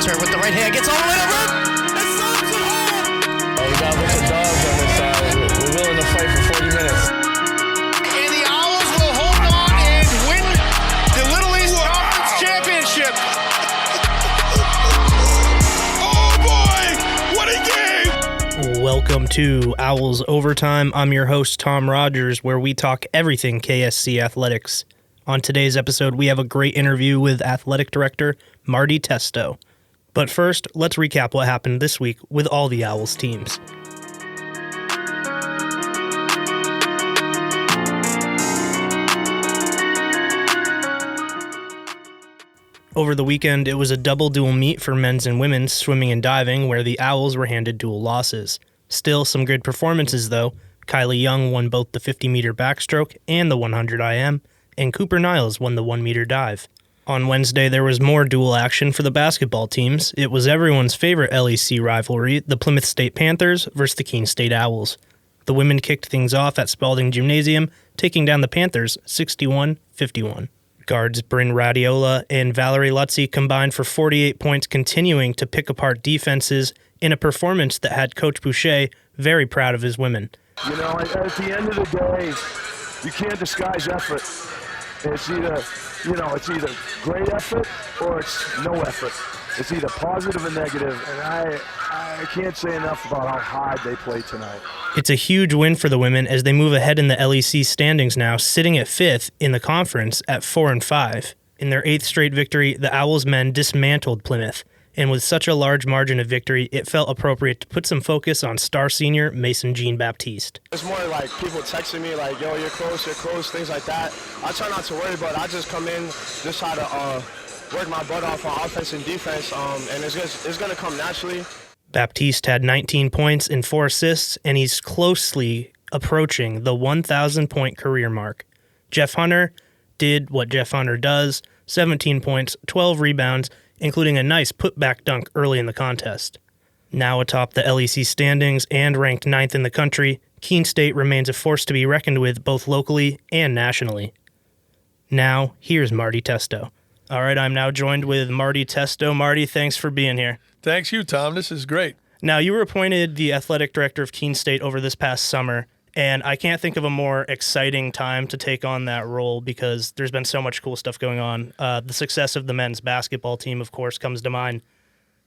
Turn with the right hand, gets all the way over, and slams it home! We got a bunch of dogs on this side. We're willing to fight for 40 minutes. And the Owls will hold on and win the Little East Conference Championship. Oh boy, what a game! Welcome to Owls Overtime. I'm your host, Tom Rogers, where we talk everything KSC athletics. On today's episode, we have a great interview with Athletic Director Marty Testo. But first, let's recap what happened this week with all the Owls teams. Over the weekend, it was a double dual meet for men's and women's swimming and diving, where the Owls were handed dual losses. Still some good performances, though. Kylie Young won both the 50-meter backstroke and the 100 IM, and Cooper Niles won the 1-meter dive. On Wednesday, there was more dual action for the basketball teams. It was everyone's favorite LEC rivalry, the Plymouth State Panthers versus the Keene State Owls. The women kicked things off at Spalding Gymnasium, taking down the Panthers 61-51. Guards Bryn Radiola and Valerie Lutzy combined for 48 points, continuing to pick apart defenses in a performance that had Coach Boucher very proud of his women. You know, at the end of the day, you can't disguise effort. It's either great effort or it's no effort. It's either positive or negative, and I can't say enough about how hard they played tonight. It's a huge win for the women as they move ahead in the LEC standings now, sitting at 5th in the conference at 4-5. In their 8th straight victory, the Owls men dismantled Plymouth, and with such a large margin of victory, it felt appropriate to put some focus on star senior Mason Jean-Baptiste. It's more like people texting me like, yo, you're close, things like that. I try not to worry, but I just come in, just try to work my butt off on offense and defense, and it's going to come naturally. Baptiste had 19 points and 4 assists, and he's closely approaching the 1,000-point career mark. Jeff Hunter did what Jeff Hunter does, 17 points, 12 rebounds, including a nice putback dunk early in the contest. Now atop the LEC standings and ranked 9th in the country, Keene State remains a force to be reckoned with both locally and nationally. Now, here's Marty Testo. All right, I'm now joined with Marty Testo. Marty, thanks for being here. Thanks you, Tom. This is great. Now, you were appointed the athletic director of Keene State over this past summer, and I can't think of a more exciting time to take on that role because there's been so much cool stuff going on. The success of the men's basketball team, of course, comes to mind.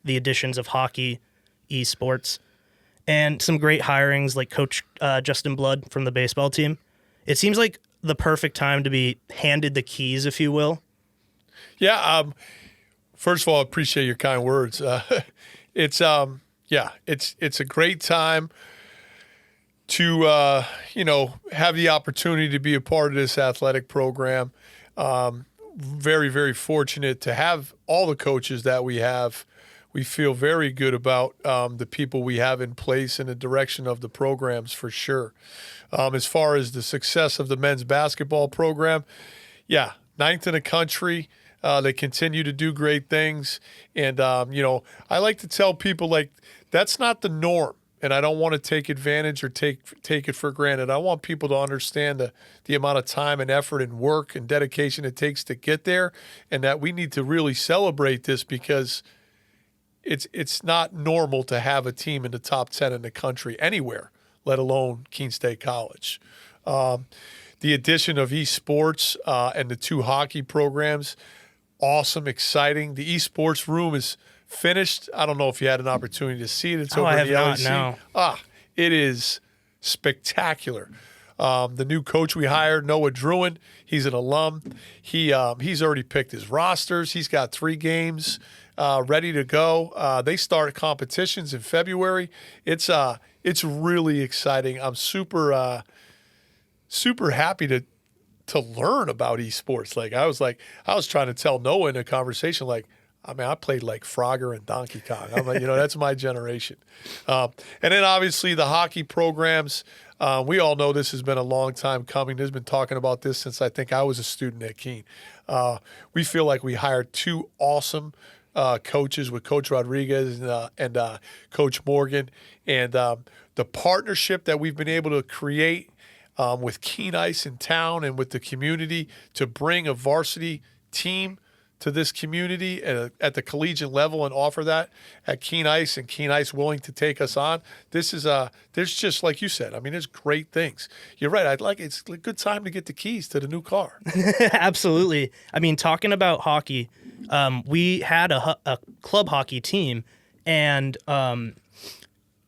The additions of hockey, esports, and some great hirings like Coach Justin Blood from the baseball team. It seems like the perfect time to be handed the keys, if you will. Yeah. First of all, I appreciate your kind words. It's a great time to have the opportunity to be a part of this athletic program. Very, very fortunate to have all the coaches that we have. We feel very good about the people we have in place and the direction of the programs for sure. As far as the success of the men's basketball program, 9th in the country. They continue to do great things. And, I like to tell people, like, that's not the norm. And I don't want to take advantage or take it for granted. I want people to understand the amount of time and effort and work and dedication it takes to get there, and that we need to really celebrate this because it's not normal to have a team in the top 10 in the country anywhere, let alone Keene State College. The addition of esports and the 2 hockey programs, awesome, exciting. The esports room is finished. I don't know if you had an opportunity to see it. It's over in the LEC. No. It is spectacular. The new coach we hired, Noah Druin, he's an alum. He's already picked his rosters. He's got 3 games ready to go. They start competitions in February. It's really exciting. I'm super happy to learn about esports. I was trying to tell Noah in a conversation, I played like Frogger and Donkey Kong. That's my generation. And then obviously the hockey programs, we all know this has been a long time coming. There's been talking about this since I think I was a student at Keene. We feel like we hired 2 awesome coaches with Coach Rodriguez and Coach Morgan. And the partnership that we've been able to create with Keene Ice in town and with the community to bring a varsity team to this community at the collegiate level and offer that at Keene Ice, and Keene Ice willing to take us on. This is there's just, like you said, I mean, there's great things. You're right. It's a good time to get the keys to the new car. Absolutely. I mean, talking about hockey, we had a club hockey team, and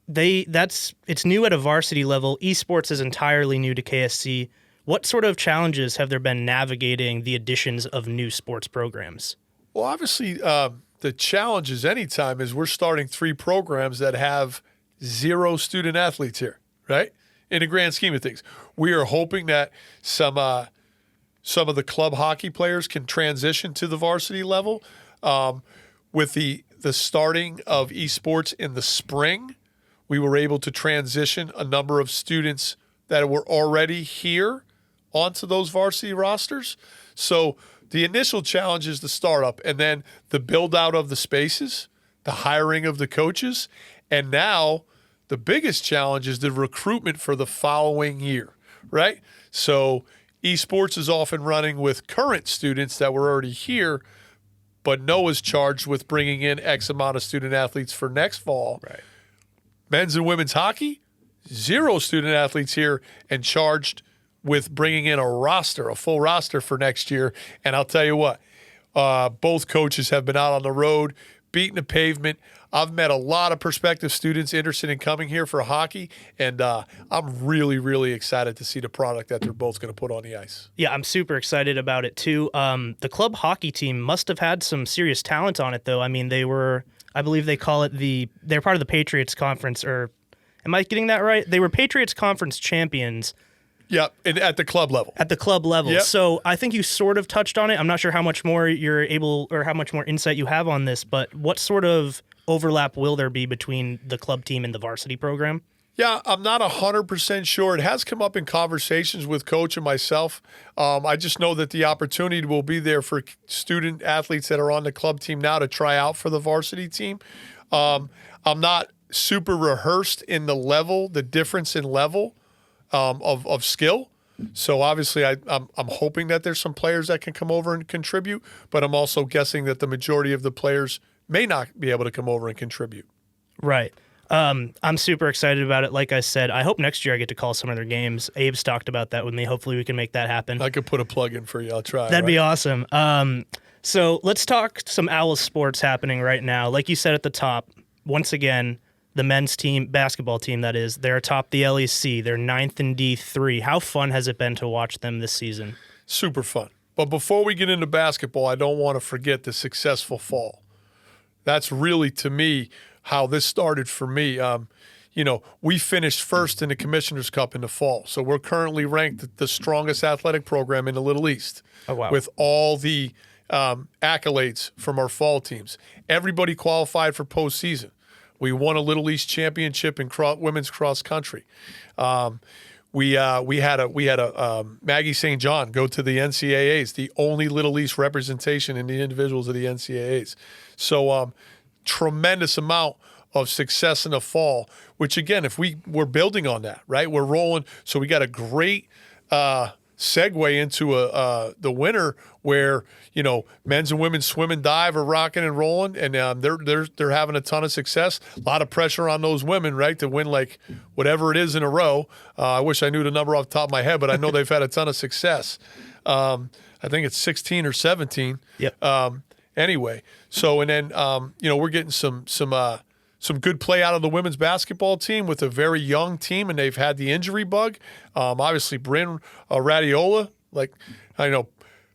it's new at a varsity level. Esports is entirely new to KSC. What sort of challenges have there been navigating the additions of new sports programs? Well, obviously, the challenge is anytime is we're starting 3 programs that have 0 student athletes here, right? In the grand scheme of things, we are hoping that some of the club hockey players can transition to the varsity level. With the starting of esports in the spring, we were able to transition a number of students that were already here onto those varsity rosters. So the initial challenge is the startup, and then the build out of the spaces, the hiring of the coaches, and now the biggest challenge is the recruitment for the following year, right? So esports is off and running with current students that were already here, but Noah's charged with bringing in X amount of student athletes for next fall. Right. Men's and women's hockey, 0 student athletes here, and charged with bringing in a full roster for next year. And I'll tell you what, both coaches have been out on the road, beating the pavement. I've met a lot of prospective students interested in coming here for hockey, and I'm really, really excited to see the product that they're both going to put on the ice. Yeah, I'm super excited about it too. The club hockey team must have had some serious talent on it, though. I mean, I believe they call it they're part of the Patriots Conference, or am I getting that right? They were Patriots Conference champions. Yeah, at the club level. At the club level. Yep. So I think you sort of touched on it. I'm not sure how much more you're able, or how much more insight you have on this, but what sort of overlap will there be between the club team and the varsity program? Yeah, I'm not 100% sure. It has come up in conversations with Coach and myself. I just know that the opportunity will be there for student athletes that are on the club team now to try out for the varsity team. I'm not super rehearsed in the difference in level of skill. So obviously I'm hoping that there's some players that can come over and contribute, but I'm also guessing that the majority of the players may not be able to come over and contribute. Right. I'm super excited about it. Like I said, I hope next year I get to call some of their games. Abe's talked about that with me. Hopefully we can make that happen. I could put a plug in for you. I'll try. That'd be awesome. So let's talk some Owls sports happening right now. Like you said at the top, once again, the men's team, basketball team that is, they're atop the LEC. They're 9th in D3. How fun has it been to watch them this season? Super fun. But before we get into basketball, I don't want to forget the successful fall. That's really, to me, how this started for me. We finished first in the Commissioner's Cup in the fall. So we're currently ranked the strongest athletic program in the Little East. Oh, wow. With all the accolades from our fall teams. Everybody qualified for postseason. We won a Little East championship in women's cross country. We had a Maggie St. John go to the NCAAs, the only Little East representation in the individuals of the NCAAs. So tremendous amount of success in the fall, which again, if we're building on that, right? We're rolling. So we got a great segue into the winter where, men's and women's swim and dive are rocking and rolling, and they're having a ton of success. A lot of pressure on those women, right, to win like whatever it is in a row. I wish I knew the number off the top of my head, but I know they've had a ton of success. I think it's 16 or 17. Yep. Anyway, so and then we're getting some good play out of the women's basketball team with a very young team, and they've had the injury bug. Obviously, Bryn Radiola,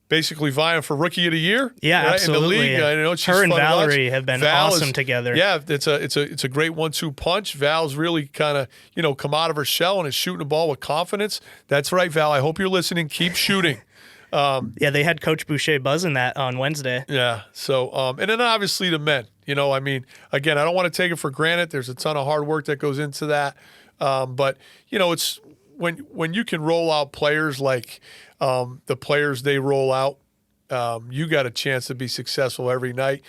basically vying for Rookie of the Year. Yeah, right, absolutely. In the league. I know she's her and fun to watch. Valerie have been Val awesome together. Yeah, it's a great 1-2 punch. Val's really kind of come out of her shell and is shooting the ball with confidence. That's right, Val. I hope you're listening. Keep shooting. Yeah, they had Coach Boucher buzzing that on Wednesday. Yeah. So, and then obviously the men. Again, I don't want to take it for granted. There's a ton of hard work that goes into that. But it's when you can roll out players like the players they roll out, you got a chance to be successful every night.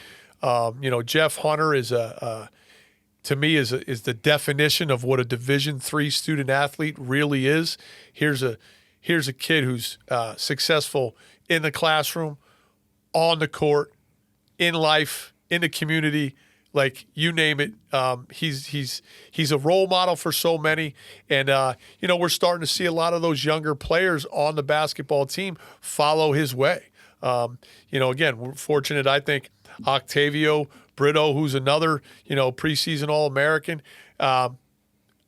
Jeff Hunter is to me is the definition of what a Division III student athlete really is. Here's a kid who's successful in the classroom, on the court, in life, in the community, like you name it. He's a role model for so many. And, we're starting to see a lot of those younger players on the basketball team follow his way. Again, we're fortunate, I think, Octavio Brito, who's another, preseason All-American.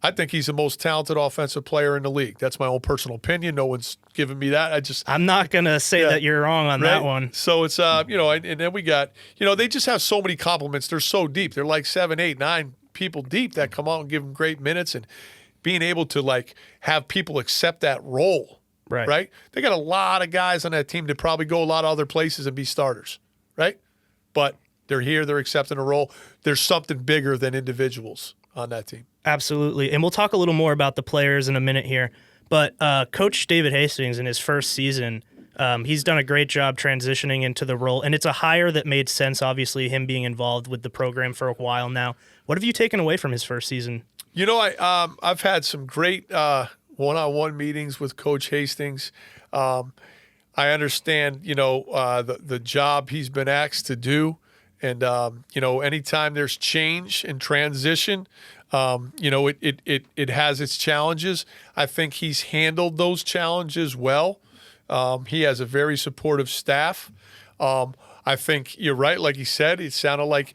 I think he's the most talented offensive player in the league. That's my own personal opinion. No one's given me that. I'm not going to say that you're wrong on that one. So it's, and then we got, they just have so many compliments. They're so deep. They're like 7, 8, 9 people deep that come out and give them great minutes, and being able to like have people accept that role. Right. They got a lot of guys on that team that probably go a lot of other places and be starters. Right. But they're here. They're accepting a role. There's something bigger than individuals on that team. Absolutely. And we'll talk a little more about the players in a minute here. But Coach David Hastings, in his first season, he's done a great job transitioning into the role. And it's a hire that made sense, obviously, him being involved with the program for a while now. What have you taken away from his first season? I've had some great one-on-one meetings with Coach Hastings. I understand, the job he's been asked to do. And, anytime there's change and transition, it has its challenges. I think he's handled those challenges well. He has a very supportive staff. I think you're right. Like he said, it sounded like,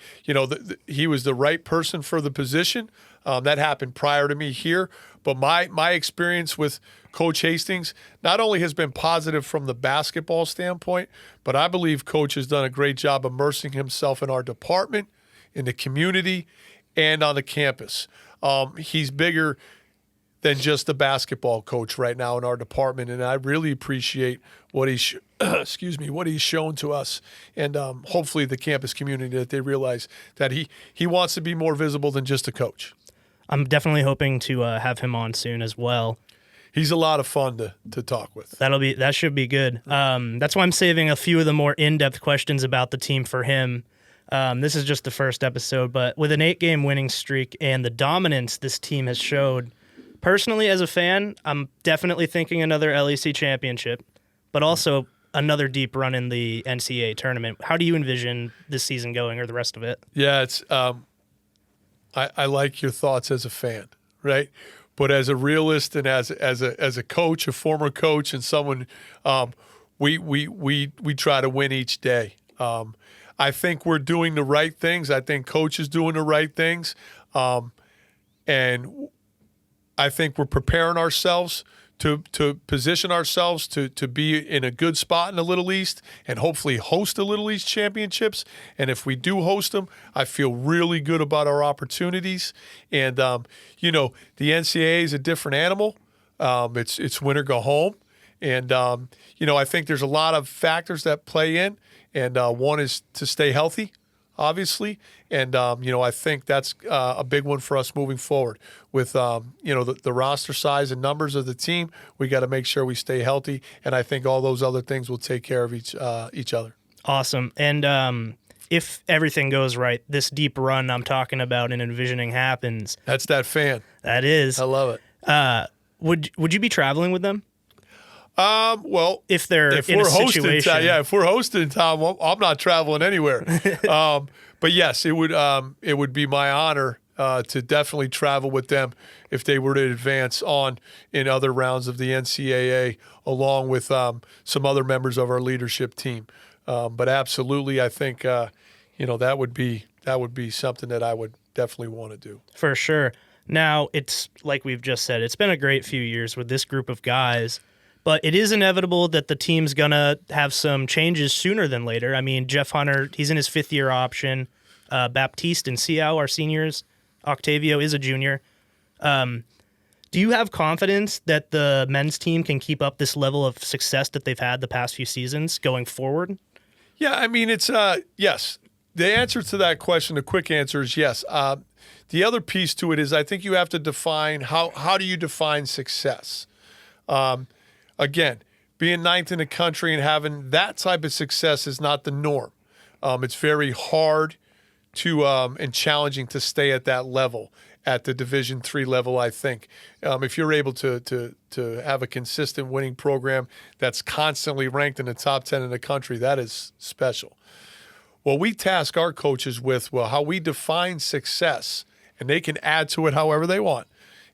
he was the right person for the position. That happened prior to me here. But my experience with Coach Hastings not only has been positive from the basketball standpoint, but I believe Coach has done a great job immersing himself in our department, in the community, and on the campus. He's bigger than just a basketball coach right now in our department, and I really appreciate what he's shown to us, and hopefully the campus community, that they realize that he wants to be more visible than just a coach. I'm definitely hoping to have him on soon as well. He's a lot of fun to talk with. That should be good. That's why I'm saving a few of the more in-depth questions about the team for him. This is just the first episode, but with an 8-game winning streak and the dominance this team has showed, personally as a fan, I'm definitely thinking another LEC championship, but also another deep run in the NCAA tournament. How do you envision this season going, or the rest of it? Yeah, it's I like your thoughts as a fan, right? But as a realist and as a coach, a former coach, and someone, we try to win each day. I think we're doing the right things. I think Coach is doing the right things, and I think we're preparing ourselves to position ourselves to be in a good spot in the Little East and hopefully host the Little East championships. And if we do host them, I feel really good about our opportunities. And, the NCAA is a different animal. It's win or go home. And, I think there's a lot of factors that play in. And one is to stay healthy, obviously. And, I think that's a big one for us moving forward. With, the roster size and numbers of the team, we got to make sure we stay healthy. And I think all those other things will take care of each other. Awesome. And if everything goes right, this deep run I'm talking about and envisioning happens. That's that fan. That is. I love it. Would you be traveling with them? Well, if we're hosting in town, I'm not traveling anywhere. But yes, it would be my honor to definitely travel with them if they were to advance on in other rounds of the NCAA, along with some other members of our leadership team. But absolutely, I think that would be something that I would definitely want to do. For sure. Now, it's like we've just said, it's been a great few years with this group of guys. But it is inevitable that the team's going to have some changes sooner than later. I mean, Jeff Hunter, he's in his 5th-year option. Baptiste and Siao are seniors. Octavio is a junior. Do you have confidence that the men's team can keep up this level of success that they've had the past few seasons going forward? Yeah, I mean, it's yes. The answer to that question, the quick answer is yes. The other piece to it is I think you have to define how do you define success? Again, being 9th in the country and having that type of success is not the norm. It's very hard to and challenging to stay at that level, at the Division III level, I think. If you're able to have a consistent winning program that's constantly ranked in the top 10 in the country, that is special. what we task our coaches with, well, how we define success, and they can add to it however they want,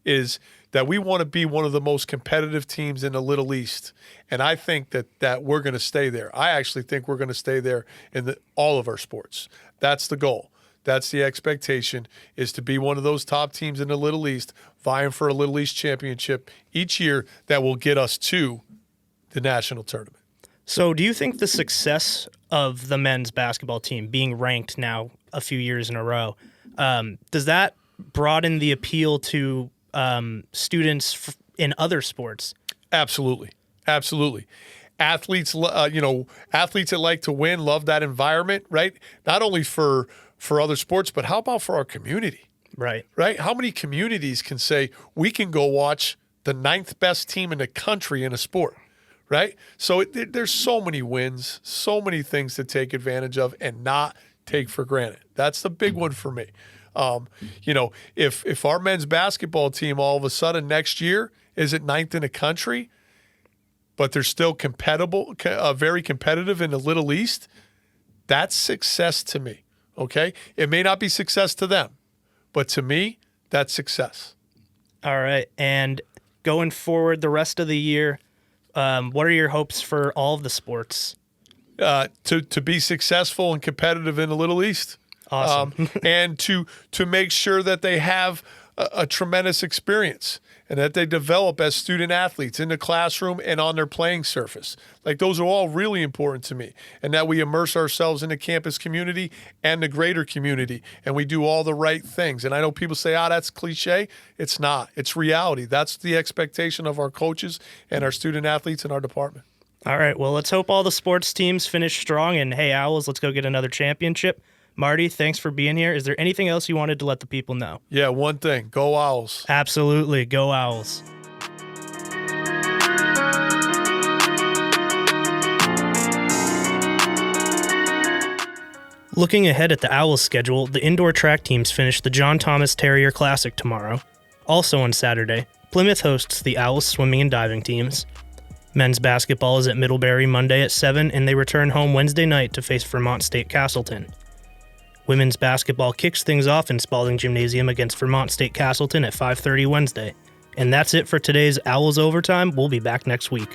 is that we want to be one of the most competitive teams in the Little East. And I think that we're going to stay there. I actually think we're going to stay there in all of our sports. That's the goal. That's the expectation, is to be one of those top teams in the Little East, vying for a Little East championship each year that will get us to the national tournament. So do you think the success of the men's basketball team being ranked now a few years in a row, does that broaden the appeal to students in other sports? Absolutely. Absolutely. Athletes, athletes that like to win, love that environment, right? Not only for other sports, but how about for our community? Right. Right? How many communities can say, we can go watch the 9th best team in the country in a sport, right? So there's so many wins, so many things to take advantage of and not take for granted. That's the big one for me. If our men's basketball team all of a sudden next year is at 9th in the country, but they're still very competitive in the Little East, that's success to me, okay? It may not be success to them, but to me, that's success. All right. And going forward the rest of the year, what are your hopes for all of the sports? To be successful and competitive in the Little East. Awesome. And to make sure that they have a tremendous experience and that they develop as student athletes in the classroom and on their playing surface. Like, those are all really important to me, and that we immerse ourselves in the campus community and the greater community, and we do all the right things. And I know people say, that's cliche. It's not. It's reality. That's the expectation of our coaches and our student athletes in our department. All right. Well, let's hope all the sports teams finish strong, and hey, Owls, let's go get another championship. Marty, thanks for being here. Is there anything else you wanted to let the people know? Yeah, one thing. Go Owls. Absolutely. Go Owls. Looking ahead at the Owls schedule, the indoor track teams finish the John Thomas Terrier Classic tomorrow. Also on Saturday, Plymouth hosts the Owls swimming and diving teams. Men's basketball is at Middlebury Monday at 7, and they return home Wednesday night to face Vermont State Castleton. Women's basketball kicks things off in Spalding Gymnasium against Vermont State Castleton at 5:30 Wednesday. And that's it for today's Owls Overtime. We'll be back next week.